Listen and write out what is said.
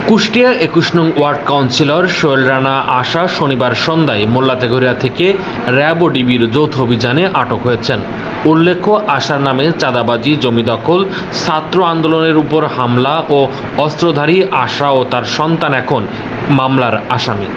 কুষ্টিয়া ২১ নং ward councillor Sohel Rana আশা শনিবার সন্ধ্যায় মোল্লাতেঘরিয়া থেকে র্যাব ও ডিবির যৌথ অভিযানে আটক হয়েছেন। উল্লেখ্য, আশার নামে চাঁদাবাজি, জমি দখল, ছাত্র আন্দোলনের উপর হামলা ও অস্ত্রধারী আশা ও তার সন্তান এখন মামলার আসামি।